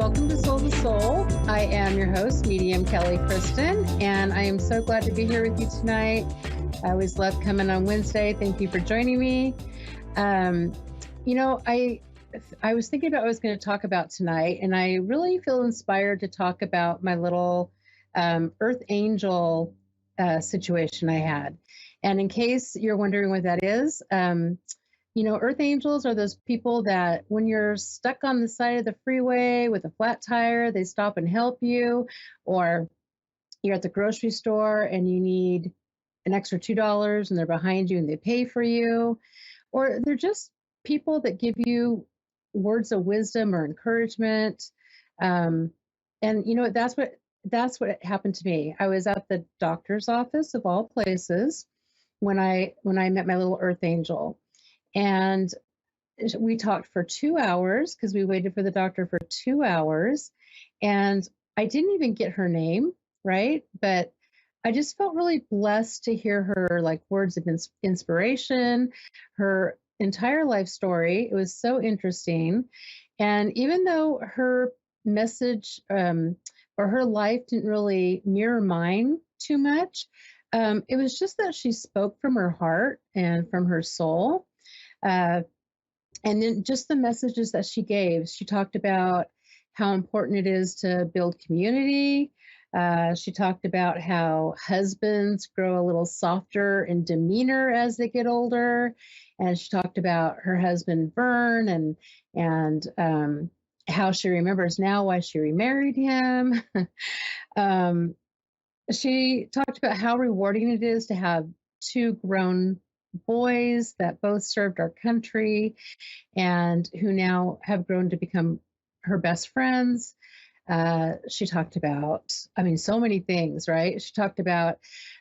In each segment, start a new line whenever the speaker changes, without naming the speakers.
welcome to Soul to Soul. I am your host, Medium Kelly Kristin, and I am so glad to be here with you tonight. I always love coming on Wednesday. Thank you for joining me. I was thinking about what I was going to talk about tonight, and I really feel inspired to talk about my little Earth Angel situation I had. And in case you're wondering what that is, Earth Angels are those people that when you're stuck on the side of the freeway with a flat tire, they stop and help you, or you're at the grocery store and you need an extra $2 and they're behind you and they pay for you, or they're just people that give you words of wisdom or encouragement. That's what happened to me. I was at the doctor's office of all places when I met my little Earth Angel. And we talked for 2 hours because we waited for the doctor for 2 hours. And I didn't even get her name, right? But I just felt really blessed to hear her words of inspiration, her entire life story. It was so interesting. And even though her message or her life didn't really mirror mine too much, it was just that she spoke from her heart and from her soul. And then just the messages that she gave. She talked about how important it is to build community. She talked about how husbands grow a little softer in demeanor as they get older. And she talked about her husband, Vern, and how she remembers now why she remarried him. She talked about how rewarding it is to have two grown boys that both served our country and who now have grown to become her best friends. She talked about, so many things, right? She talked about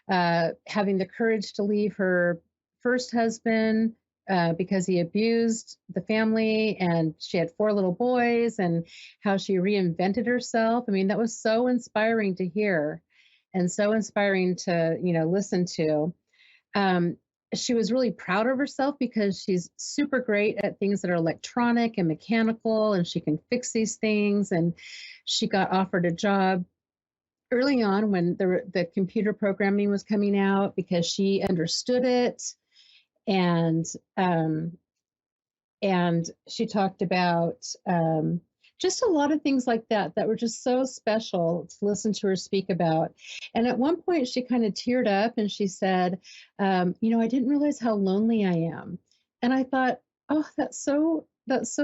having the courage to leave her first husband because he abused the family, and she had 4 little boys, and how she reinvented herself. That was so inspiring to hear and so inspiring to, listen to. She was really proud of herself because she's super great at things that are electronic and mechanical, and she can fix these things. And she got offered a job early on when the computer programming was coming out because she understood it. And she talked about just a lot of things like that were just so special to listen to her speak about. And at one point she kind of teared up and she said, I didn't realize how lonely I am. And I thought, oh, that's so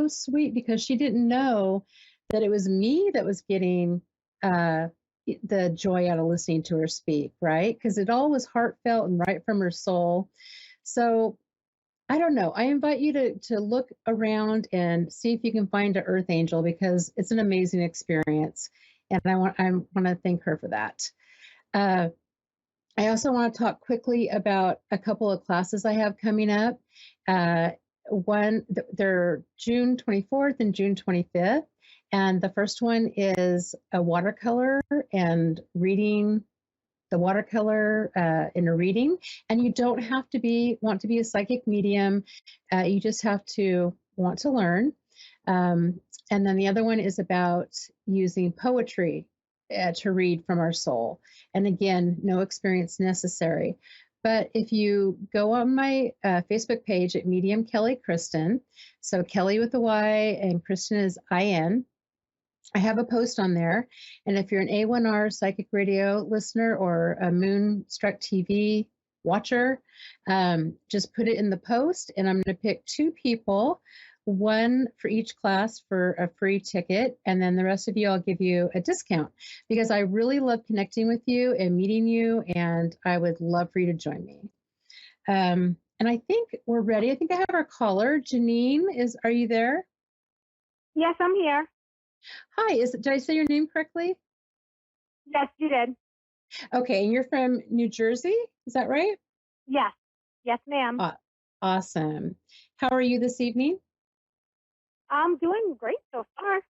sweet, because she didn't know that it was me that was getting the joy out of listening to her speak, right? Because it all was heartfelt and right from her soul. So I don't know. I invite you to look around and see if you can find an Earth Angel, because it's an amazing experience. And I want to thank her for that. I also want to talk quickly about a couple of classes I have coming up. They're June 24th and June 25th. And the first one is a watercolor and reading the watercolor in a reading. And you don't have to want to be a psychic medium. You just have to want to learn. And then the other one is about using poetry to read from our soul. And again, no experience necessary. But if you go on my Facebook page at Medium Kelly Kristin, so Kelly with a Y and Kristin is I-N, I have a post on there. And if you're an A1R psychic radio listener or a Moonstruck TV watcher, just put it in the post, and I'm going to pick 2 people, one for each class for a free ticket. And then the rest of you, I'll give you a discount, because I really love connecting with you and meeting you. And I would love for you to join me. And I think we're ready. I think I have our caller. Janine, are you there?
Yes, I'm here.
Hi, did I say your name correctly?
Yes, you did.
Okay, and you're from New Jersey, is that right?
Yes. Yes, ma'am.
Awesome. How are you this evening?
I'm doing great so far.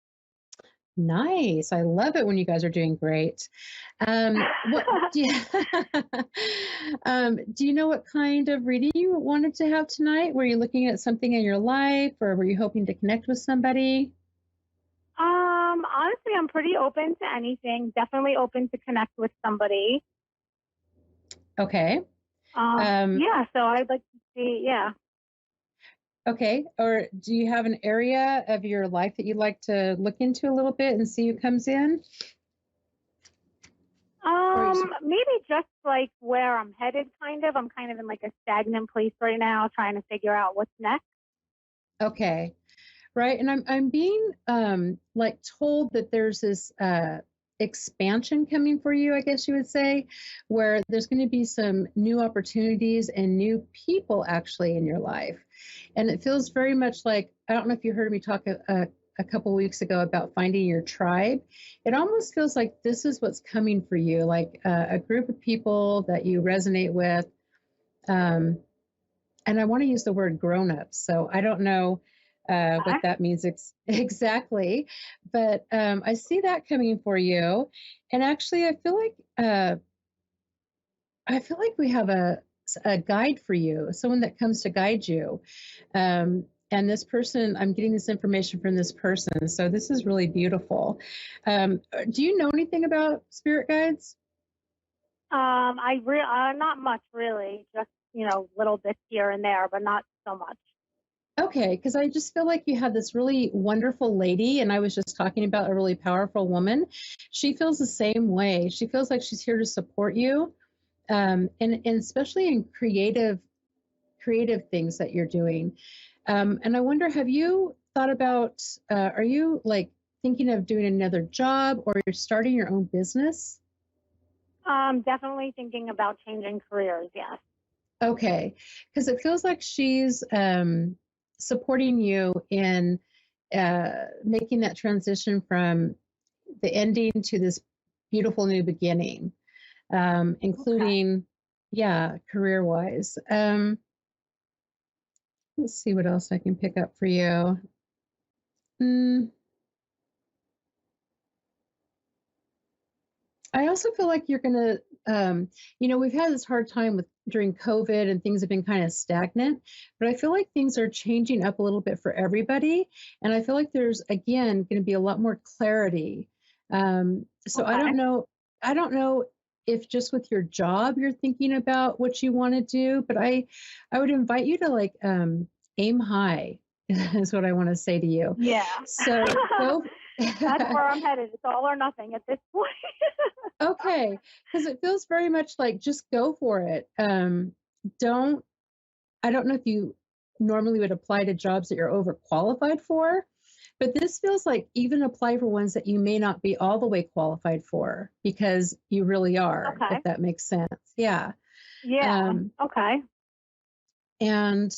Nice. I love it when you guys are doing great. What do you know what kind of reading you wanted to have tonight? Were you looking at something in your life, or were you hoping to connect with somebody?
Honestly, I'm pretty open to anything. Definitely open to connect with somebody.
Okay.
Yeah, so I'd like to see, yeah.
Okay. Or do you have an area of your life that you'd like to look into a little bit and see who comes in?
Maybe just like where I'm headed, kind of. I'm kind of in like a stagnant place right now, trying to figure out what's next.
Okay. Right. And I'm being like told that there's this expansion coming for you, I guess you would say, where there's going to be some new opportunities and new people actually in your life. And it feels very much like, I don't know if you heard me talk a couple weeks ago about finding your tribe. It almost feels like this is what's coming for you, like a group of people that you resonate with. Um, and I want to use the word grown ups. So I don't know what that means exactly, but I see that coming for you. And actually, I feel like we have a guide for you, someone that comes to guide you. And this person, I'm getting this information from this person. So this is really beautiful. Do you know anything about spirit guides?
Not much really, just, little bits here and there, but not so much.
Okay, because I just feel like you have this really wonderful lady, and I was just talking about a really powerful woman. She feels the same way. She feels like she's here to support you, and especially in creative things that you're doing. And I wonder, have you thought about? Are you like thinking of doing another job, or you're starting your own business?
Definitely thinking about changing careers, yes.
Okay, because it feels like she's supporting you in making that transition from the ending to this beautiful new beginning,
Okay.
including, yeah, career wise. Let's see what else I can pick up for you. Mm, I also feel like you're going to, we've had this hard time with during COVID and things have been kind of stagnant, but I feel like things are changing up a little bit for everybody. And I feel like there's, again, going to be a lot more clarity. So
Okay.
I don't know if just with your job, you're thinking about what you want to do, but I would invite you to like, aim high is what I want to say to you.
Yeah.
So go.
That's where I'm headed. It's all or nothing at this point.
Okay, because it feels very much like just go for it. Don't, I don't know if you normally would apply to jobs that you're overqualified for, but this feels like even apply for ones that you may not be all the way qualified for because you really are,
Okay.
if that makes sense. Yeah.
Yeah.
Um,
Okay.
and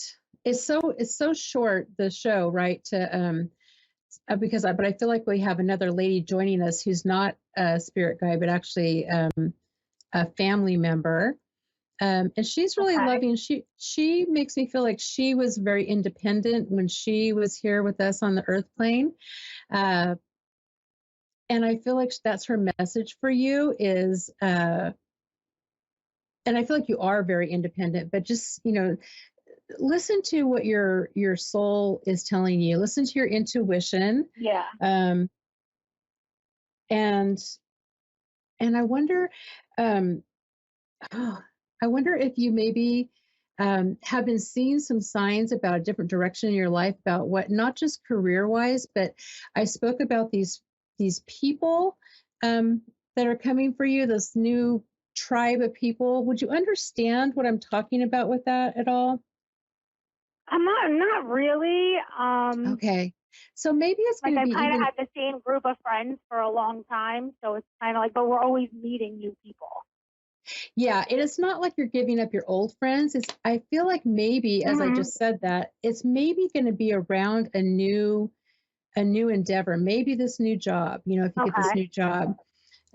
it's so short, the show, right? But I feel like we have another lady joining us who's not a spirit guide, but actually a family member. And she's really
Okay.
loving. She makes me feel like she was very independent when she was here with us on the earth plane. Uh, and I feel like that's her message for you is, and I feel like you are very independent, but just, listen to what your soul is telling you. Listen to your intuition.
Yeah.
Um, and and um, I wonder if you maybe have been seeing some signs about a different direction in your life about what, not just career wise, but I spoke about these people that are coming for you, this new tribe of people. Would you understand what I'm talking about with that at all?
I'm not really.
Okay. So maybe it's
Like
going to
I've
be
kind of
even,
had the same group of friends for a long time, so it's kind of like, but we're always meeting new people.
yeah, it is not like you're giving up your old friends. I feel like maybe, as I
Hmm.
just said that, it's maybe going to be around a new endeavor, maybe this new job, if you get this
Okay.
new job.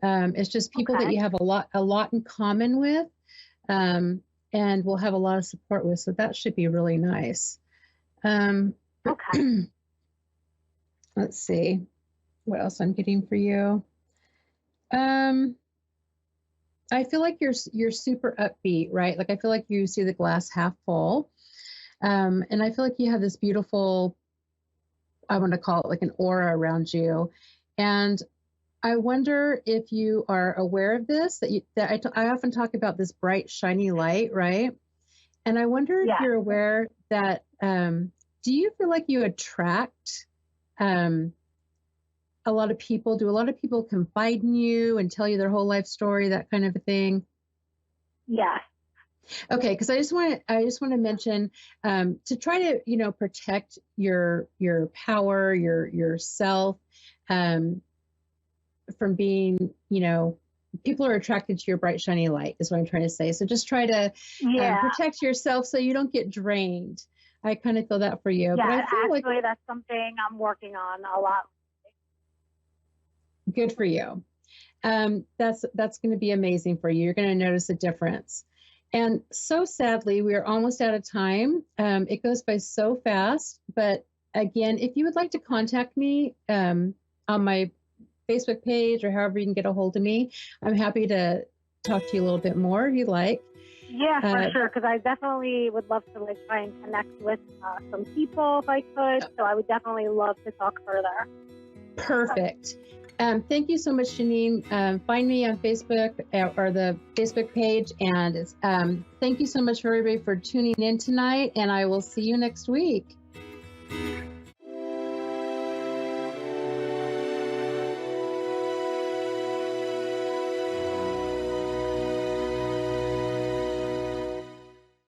It's just people that
Okay.
you have a lot in common with, um, and will have a lot of support with. So that should be really nice. Um,
Okay.
let's see what else I'm getting for you. Um, I feel like you're super upbeat, right? Like I feel like you see the glass half full. And I feel like you have this beautiful, I want to call it like an aura around you. And I wonder if you are aware of this, I often talk about this bright, shiny light, right? And I wonder if
Yeah.
you're aware that, do you feel like you attract a lot of people? Do a lot of people confide in you and tell you their whole life story, that kind of a thing?
Yeah.
Okay, because I just want to mention to try to protect your power, yourself from being people are attracted to your bright shiny light is what I'm trying to say. So just try to protect yourself so you don't get drained. I kind of feel that for you.
Yeah,
but I feel
actually, that's something I'm working on a lot.
Good for you. That's going to be amazing for you. You're going to notice a difference. And so sadly, we are almost out of time. It goes by so fast. But again, if you would like to contact me on my Facebook page or however you can get a hold of me, I'm happy to talk to you a little bit more if you'd like.
Yeah, for sure. Because I definitely would love to try and connect with some people if I could. So I would definitely love to talk further.
Perfect. Thank you so much, Janine. Find me on Facebook or the Facebook page. And thank you so much for everybody for tuning in tonight. And I will see you next week.